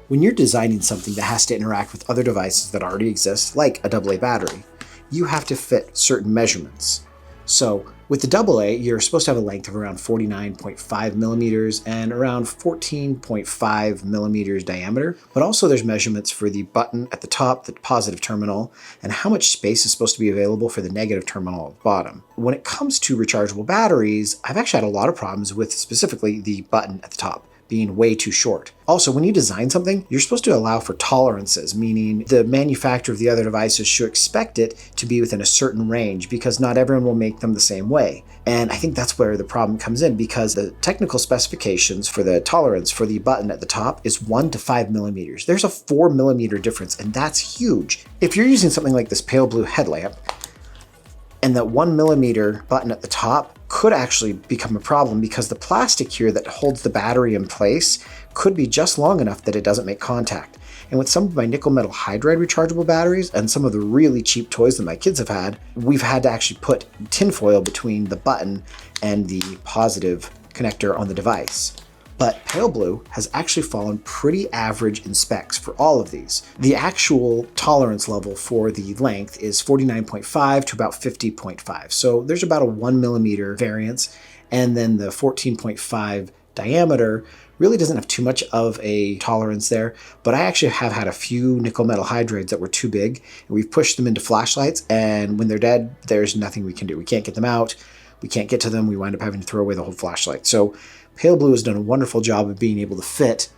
When you're designing something that has to interact with other devices that already exist, like a AA battery, you have to fit certain measurements. So with the AA, you're supposed to have a length of around 49.5 millimeters and around 14.5 millimeters diameter. But also there's measurements for the button at the top, the positive terminal, and how much space is supposed to be available for the negative terminal at the bottom. When it comes to rechargeable batteries, I've actually had a lot of problems with specifically the button at the top being way too short. Also, when you design something, you're supposed to allow for tolerances, meaning the manufacturer of the other devices should expect it to be within a certain range because not everyone will make them the same way. And I think that's where the problem comes in, because the technical specifications for the tolerance for the button at the top is 1 to 5 millimeters. There's a 4 millimeter difference, and that's huge. If you're using something like this Paleblue headlamp, and that 1 millimeter button at the top could actually become a problem because the plastic here that holds the battery in place could be just long enough that it doesn't make contact. And with some of my nickel metal hydride rechargeable batteries and some of the really cheap toys that my kids have had, we've had to actually put tinfoil between the button and the positive connector on the device. But Paleblue has actually fallen pretty average in specs for all of these. The actual tolerance level for the length is 49.5 to about 50.5. So there's about a 1 millimeter variance. And then the 14.5 diameter really doesn't have too much of a tolerance there. But I actually have had a few nickel metal hydrides that were too big. And we've pushed them into flashlights. And when they're dead, there's nothing we can do. We can't get them out. We can't get to them. We wind up having to throw away the whole flashlight. So Paleblue has done a wonderful job of being able to fit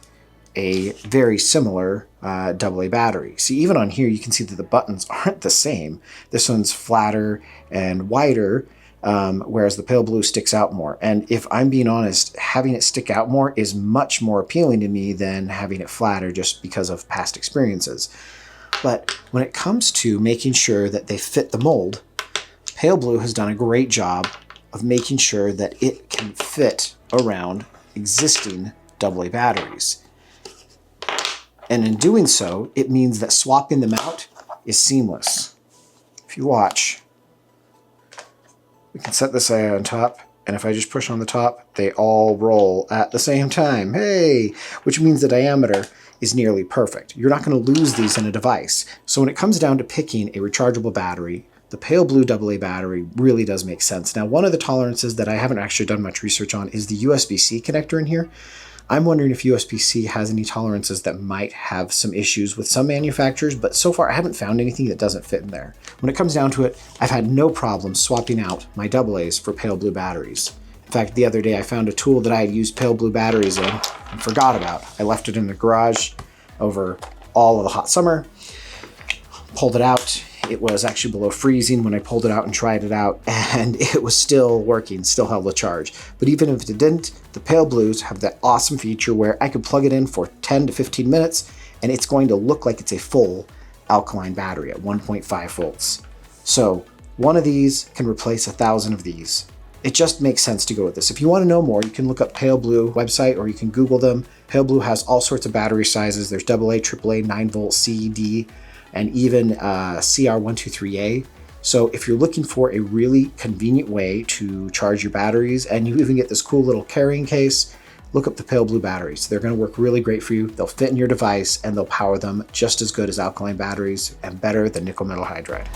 a very similar AA battery. See, even on here, you can see that the buttons aren't the same. This one's flatter and wider, whereas the Paleblue sticks out more. And if I'm being honest, having it stick out more is much more appealing to me than having it flatter just because of past experiences. But when it comes to making sure that they fit the mold, Paleblue has done a great job of making sure that it can fit around existing AA batteries. And in doing so, it means that swapping them out is seamless. If you watch, we can set this on top, and if I just push on the top, they all roll at the same time. Hey! Which means the diameter is nearly perfect. You're not going to lose these in a device. So when it comes down to picking a rechargeable battery, the Paleblue AA battery really does make sense. Now, one of the tolerances that I haven't actually done much research on is the USB-C connector in here. I'm wondering if USB-C has any tolerances that might have some issues with some manufacturers, but so far I haven't found anything that doesn't fit in there. When it comes down to it, I've had no problem swapping out my AA's for Paleblue batteries. In fact, the other day I found a tool that I had used Paleblue batteries in and forgot about. I left it in the garage over all of the hot summer, pulled it out. It was actually below freezing when I pulled it out and tried it out, and it was still working, still held a charge. But even if it didn't, the Paleblues have that awesome feature where I could plug it in for 10 to 15 minutes, and it's going to look like it's a full alkaline battery at 1.5 volts. So one of these can replace 1,000 of these. It just makes sense to go with this. If you want to know more, you can look up Paleblue website or you can Google them. Paleblue has all sorts of battery sizes. There's AA, AAA, 9-volt, C, D, and even CR123A. So if you're looking for a really convenient way to charge your batteries, and you even get this cool little carrying case, look up the Paleblue batteries. They're going to work really great for you. They'll fit in your device and they'll power them just as good as alkaline batteries and better than nickel metal hydride.